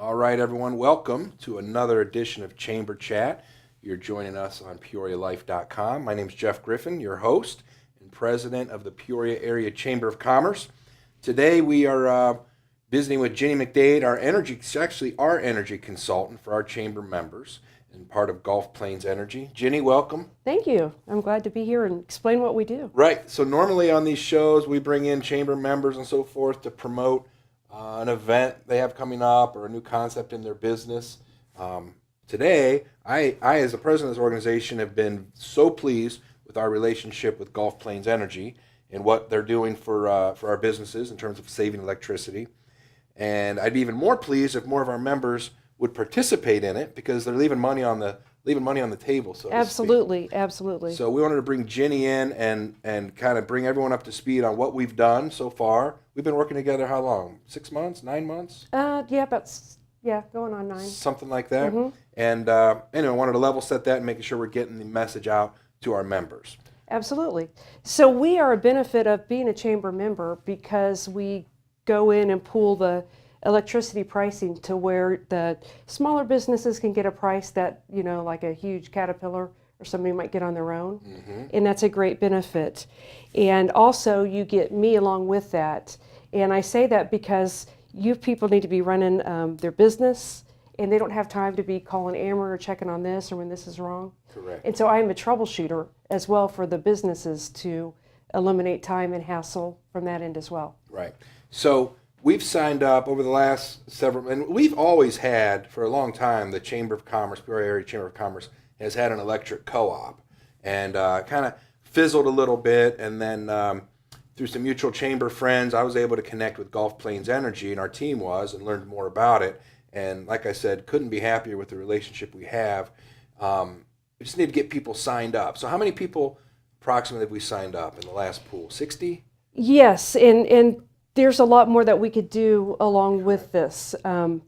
All right, everyone, welcome to another edition of Chamber Chat. You're joining us on PeoriaLife.com. My name is Jeff Griffin, your host and president of the Peoria Area Chamber of Commerce. Today we are visiting with Ginny McDade, our energy consultant for our chamber members and part of Gulf Plains Energy. Ginny, welcome. Thank you. I'm glad to be here and explain what we do. Right. So normally on these shows we bring in chamber members and so forth to promote an event they have coming up or a new concept in their business. Today, I, as the president of this organization, have been so pleased with our relationship with Gulf Plains Energy and what they're doing for our businesses in terms of saving electricity. And I'd be even more pleased if more of our members would participate in it because they're leaving money on the table. So Absolutely, absolutely. So we wanted to bring Ginny in and kind of bring everyone up to speed on what we've done so far. We've been working together how long? 6 months? 9 months? Going on 9. Something like that. Mm-hmm. And anyway, I wanted to level set that and making sure we're getting the message out to our members. Absolutely. So we are a benefit of being a chamber member because we go in and pool the electricity pricing to where the smaller businesses can get a price that, like a huge Caterpillar or somebody might get on their own. Mm-hmm. And that's a great benefit. And also you get me along with that. And I say that because you people need to be running their business and they don't have time to be calling Amber or checking on this or when this is wrong. Correct. And so I'm a troubleshooter as well for the businesses to eliminate time and hassle from that end as well. Right. So we've signed up over the last several, and we've always had for a long time, the Chamber of Commerce, Peoria Area Chamber of Commerce, has had an electric co-op and kind of fizzled a little bit. And then through some mutual chamber friends, I was able to connect with Gulf Plains Energy, and our team was, and learned more about it. And like I said, couldn't be happier with the relationship we have. We just need to get people signed up. So how many people approximately have we signed up in the last pool? 60? Yes, and there's a lot more that we could do along with this. And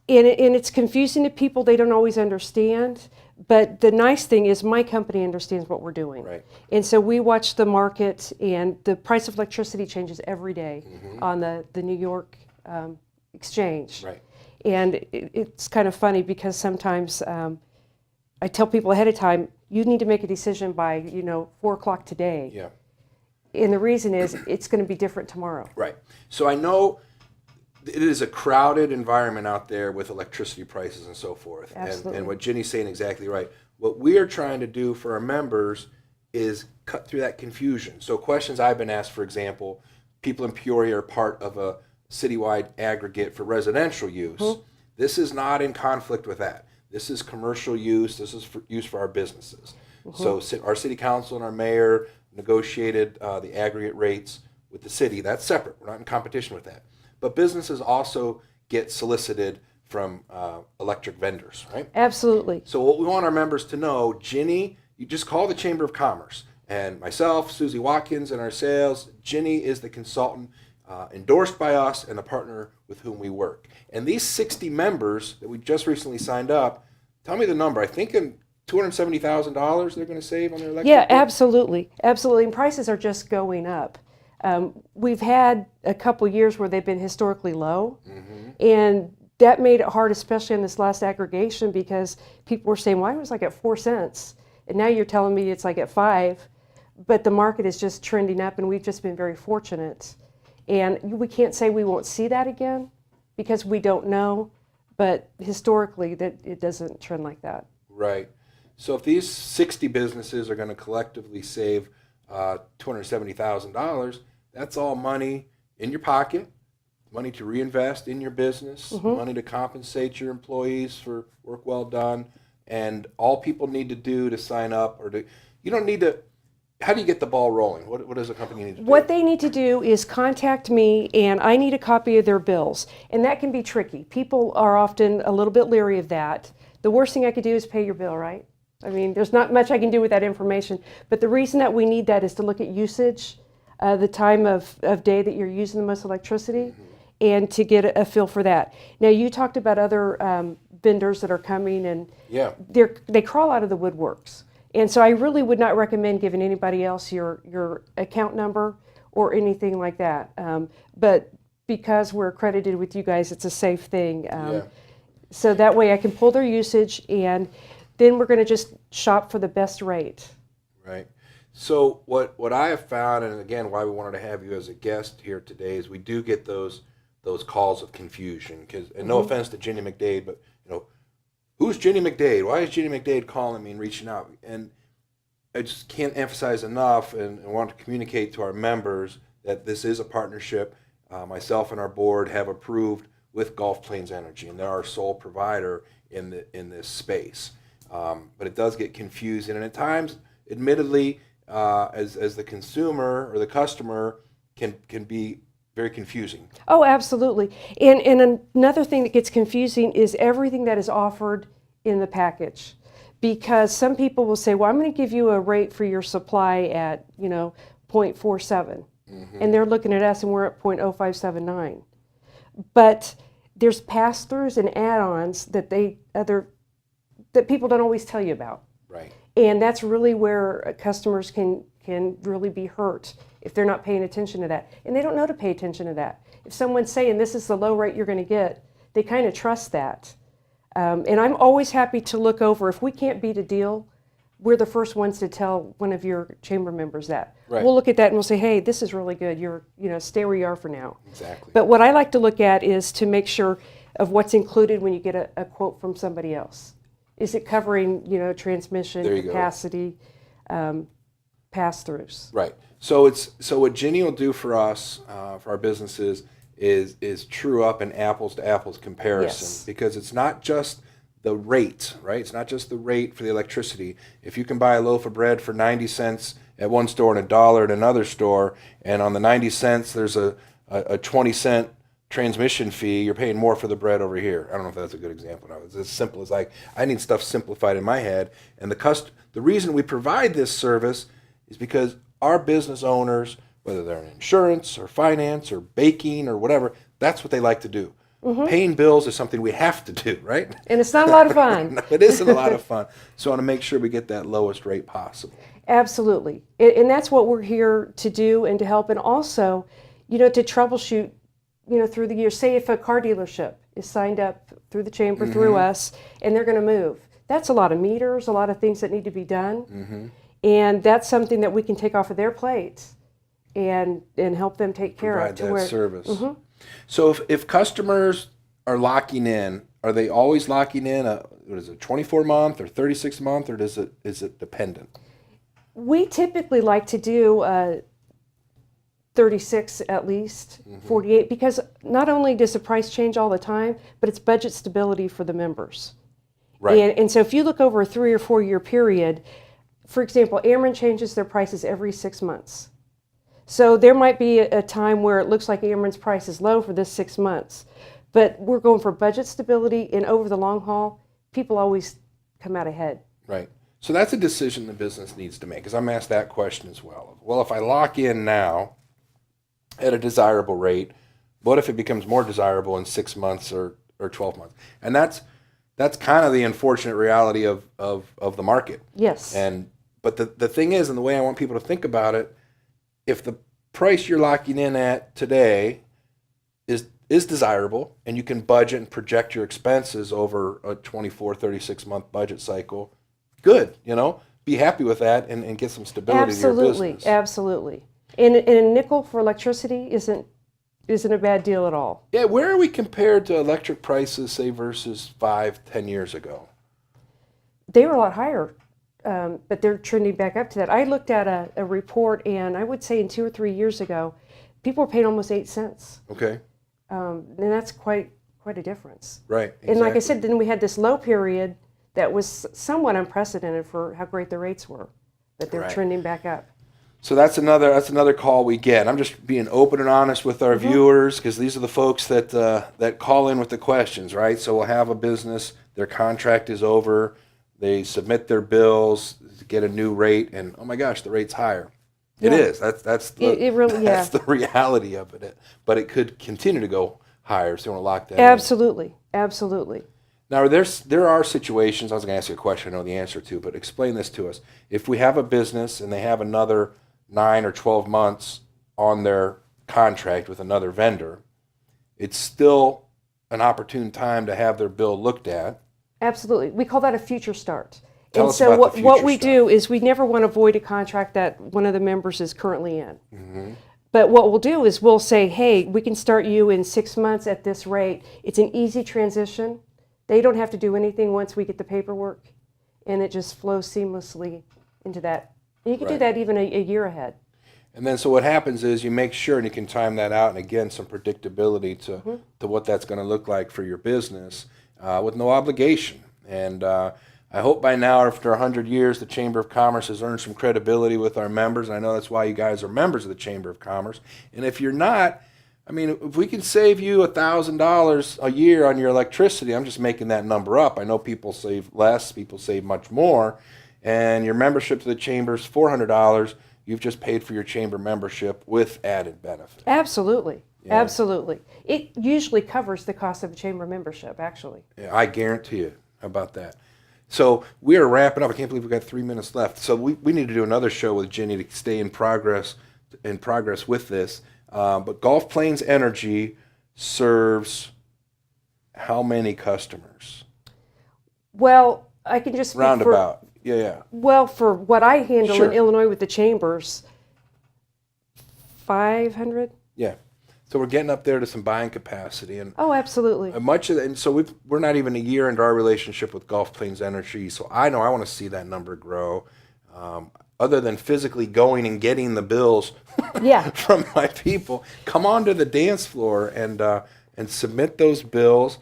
it's confusing to people. They don't always understand. But the nice thing is my company understands what we're doing. Right. And so we watch the market, and the price of electricity changes every day on the New York exchange. Right. And it's kind of funny because sometimes I tell people ahead of time, you need to make a decision by 4 o'clock today. Yeah. And the reason is it's going to be different tomorrow. Right. So I know it is a crowded environment out there with electricity prices and so forth. Absolutely. And what Ginny's saying exactly right. What we are trying to do for our members is cut through that confusion. So questions I've been asked, for example, people in Peoria are part of a citywide aggregate for residential use. Mm-hmm. This is not in conflict with that. This is commercial use. This is for use for our businesses. Mm-hmm. So our city council and our mayor negotiated the aggregate rates with the city. That's separate. We're not in competition with that. But businesses also get solicited from electric vendors, right? Absolutely. So what we want our members to know, Ginny, you just call the Chamber of Commerce. And myself, Susie Watkins, and our sales, Ginny is the consultant endorsed by us and a partner with whom we work. And these 60 members that we just recently signed up, tell me the number. I think in $270,000 they're going to save on their electric bill? bill? Absolutely. And prices are just going up. We've had a couple years where they've been historically low, and that made it hard, especially in this last aggregation, because people were saying, "Why was like at 4 cents?" And now you're telling me it's like at 5, but the market is just trending up, and we've just been very fortunate. And we can't say we won't see that again because we don't know, but historically that it doesn't trend like that. Right. So if these 60 businesses are going to collectively save $270,000, that's all money in your pocket, money to reinvest in your business, money to compensate your employees for work well done, and all people need to do to sign up you don't need to. How do you get the ball rolling? What does a company need to do? What they need to do is contact me, and I need a copy of their bills. And that can be tricky. People are often a little bit leery of that. The worst thing I could do is pay your bill, right? I mean, there's not much I can do with that information. But the reason that we need that is to look at usage, the time of day that you're using the most electricity, and to get a feel for that. Now, you talked about other vendors that are coming, and they crawl out of the woodworks. And so I really would not recommend giving anybody else your account number or anything like that. But because we're accredited with you guys, it's a safe thing. So that way I can pull their usage, and then we're going to just shop for the best rate. Right. So what I have found, and again, why we wanted to have you as a guest here today, is we do get those calls of confusion. And no offense to Ginny McDade, but who's Ginny McDade? Why is Ginny McDade calling me and reaching out? And I just can't emphasize enough, and want to communicate to our members that this is a partnership. Myself and our board have approved with Gulf Plains Energy, and they're our sole provider in this space. But it does get confusing, and at times, admittedly, as the consumer or the customer can be very confusing. Oh, absolutely. And another thing that gets confusing is everything that is offered in the package. Because some people will say, well, I'm going to give you a rate for your supply at, 0.47. And they're looking at us and we're at 0.0579. But there's pass-throughs and add-ons that people don't always tell you about. Right. And that's really where customers can really be hurt if they're not paying attention to that. And they don't know to pay attention to that. If someone's saying this is the low rate you're going to get, they kind of trust that. And I'm always happy to look over. If we can't beat a deal, we're the first ones to tell one of your chamber members that. Right. We'll look at that and we'll say, hey, this is really good. Stay where you are for now. Exactly. But what I like to look at is to make sure of what's included when you get a quote from somebody else. Is it covering, transmission, capacity, pass-throughs? Right. So what Ginny will do for us, for our businesses, is true up an apples to apples comparison. Yes. Because it's not just the rate, right? It's not just the rate for the electricity. If you can buy a loaf of bread for 90 cents at one store and $1 at another store, and on the 90 cents there's a 20-cent transmission fee, you're paying more for the bread over here. I don't know if that's a good example. No, it's as simple as I need stuff simplified in my head. And the reason we provide this service is because our business owners, whether they're in insurance or finance or baking or whatever, that's what they like to do. Paying bills is something we have to do, right? And it's not a lot of fun. No, it isn't a lot of fun. So I want to make sure we get that lowest rate possible. Absolutely. And that's what we're here to do and to help. And also, to troubleshoot, through the years. Say if a car dealership is signed up through the chamber, through us, and they're going to move. That's a lot of meters, a lot of things that need to be done. And that's something that we can take off of their plate and help them take care of. Provide that service. So if customers are locking in, are they always locking in what is it, 24-month or 36-month, or is it dependent? We typically like to do 36 at least, 48, because not only does the price change all the time, but it's budget stability for the members. Right. And so if you look over a 3 or 4 year period, for example, Ameren changes their prices every 6 months. So there might be a time where it looks like Ameren's price is low for this 6 months, but we're going for budget stability, and over the long haul, people always come out ahead. Right. So that's a decision the business needs to make, because I'm asked that question as well. Well, if I lock in now at a desirable rate, what if it becomes more desirable in 6 months or 12 months? And that's kind of the unfortunate reality of the market. Yes. But the thing is, and the way I want people to think about it, if the price you're locking in at today is desirable, and you can budget and project your expenses over a 24, 36-month budget cycle, good, be happy with that and get some stability to your business. Absolutely. And a nickel for electricity isn't a bad deal at all. Yeah, where are we compared to electric prices, say, versus 5-10 years ago? They were a lot higher, but they're trending back up to that. I looked at a report, and I would say in 2 or 3 years ago, people were paying almost 8 cents. Okay. And that's quite a difference. Right. Exactly. And like I said, then we had this low period that was somewhat unprecedented for how great the rates were, but they're trending back up. So that's another call we get. I'm just being open and honest with our viewers, because these are the folks that call in with the questions, right? So we'll have a business, their contract is over, they submit their bills, get a new rate, and oh my gosh, the rate's higher. It is. That's the reality of it. But it could continue to go higher, so you want to lock that in. Absolutely. Now, there are situations, I was going to ask you a question I know the answer to, but explain this to us. If we have a business and they have another 9 or 12 months on their contract with another vendor, it's still an opportune time to have their bill looked at. Absolutely. We call that a future start. Tell and us so about the what future we start. do is we never want to void a contract that one of the members is currently in. Mm-hmm. But what we'll do is we'll say, hey, we can start you in 6 months at this rate. It's an easy transition. They don't have to do anything once we get the paperwork, and it just flows seamlessly into that. And you can do Right. that even a year ahead. And then so what happens is you make sure, and you can time that out, and again, some predictability to what that's going to look like for your business with no obligation. And I hope by now, after 100 years, the Chamber of Commerce has earned some credibility with our members. And I know that's why you guys are members of the Chamber of Commerce. And if you're not, I mean, if we can save you $1,000 a year on your electricity, I'm just making that number up. I know people save less, people save much more. And your membership to the Chamber is $400. You've just paid for your Chamber membership with added benefit. Absolutely. Yeah. Absolutely. It usually covers the cost of a chamber membership, actually. Yeah, I guarantee you. How about that? So we are wrapping up. I can't believe we've got 3 minutes left. So we need to do another show with Ginny to stay in progress with this. But Gulf Plains Energy serves how many customers? Well, I can just speak Roundabout. Yeah. Well, for what I handle Sure. in Illinois with the chambers, 500? Yeah. So we're getting up there to some buying capacity, and Oh, absolutely. much of and so we're not even a year into our relationship with Gulf Plains Energy. So I know I want to see that number grow. Other than physically going and getting the bills Yeah. from my people, come on to the dance floor and submit those bills.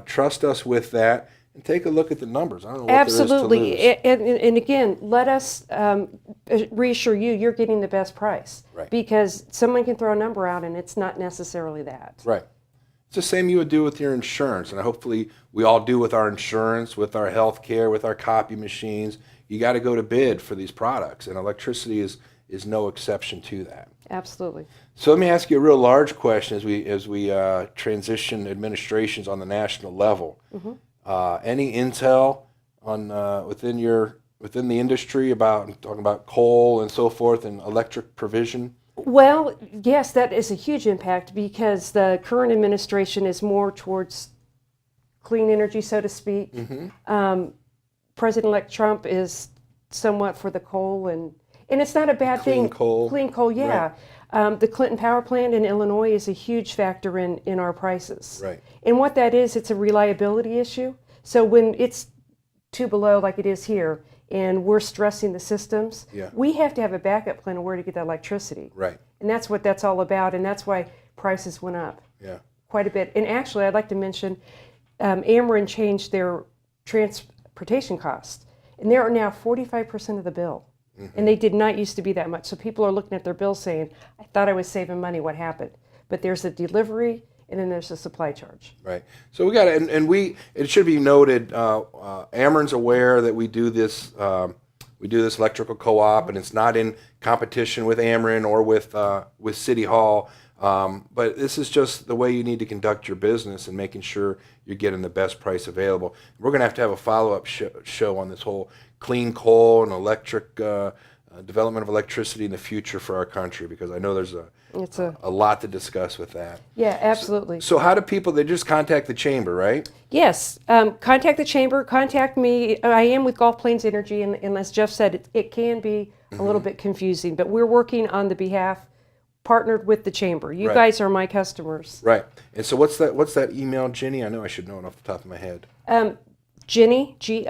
Trust us with that, and take a look at the numbers. I don't know what Absolutely. there is to lose. And again, let us reassure you you're getting the best price. Right. Because someone can throw a number out and it's not necessarily that. Right. It's the same you would do with your insurance, and hopefully we all do with our insurance, with our health care, with our copy machines. You got to go to bid for these products, and electricity is no exception to that. Absolutely. So let me ask you a real large question as we transition administrations on the national level. Mm-hmm. Any intel on within the industry about talking about coal and so forth and electric provision? Well, yes, that is a huge impact because the current administration is more towards clean energy, so to speak. Mm-hmm. President-elect Trump is somewhat for the coal, and it's not a bad Clean thing. coal. Clean coal, yeah. The Clinton Power Plant in Illinois is a huge factor in our prices. Right. And what that is, it's a reliability issue. So when it's too below like it is here, and we're stressing the systems, Yeah. we have to have a backup plan of where to get that electricity. Right. And that's what that's all about, and that's why prices went up Yeah. quite a bit. And actually, I'd like to mention Ameren changed their transportation costs, and they are now 45% of the bill. Mm-hmm. And they did not used to be that much. So people are looking at their bill saying, I thought I was saving money, what happened? But there's a delivery, and then there's a supply charge. Right. So we got to, and it should be noted, Ameren's aware that we do this electrical co-op, and it's not in competition with Ameren or with City Hall. But this is just the way you need to conduct your business and making sure you're getting the best price available. We're going to have a follow-up show on this whole clean coal and electric development of electricity in the future for our country, because I know there's a lot to discuss with that. Yeah, absolutely. So how do people, they just contact the chamber, right? Yes, contact the chamber, contact me. I am with Gulf Plains Energy, and as Jeff said, it can be a little bit confusing, but we're working on the behalf, partnered with the chamber. You Right. guys are my customers. Right. And so what's that email, Ginny? I know I should know it off the top of my head. Ginny, Ginny,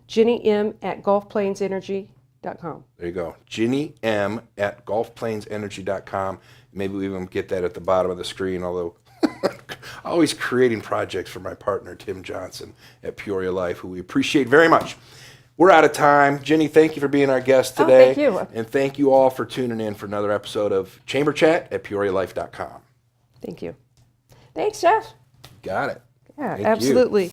Ginny M at gulfplainsenergy.com. There you go. Ginny M at gulfplainsenergy.com. Maybe we even get that at the bottom of the screen, although always creating projects for my partner, Tim Johnson at Peoria Life, who we appreciate very much. We're out of time. Ginny, thank you for being our guest today. thank you. And thank you all for tuning in for another episode of Chamber Chat at PeoriaLife.com. Thank you. Thanks, Jeff. Got it. Yeah, Thank you. absolutely.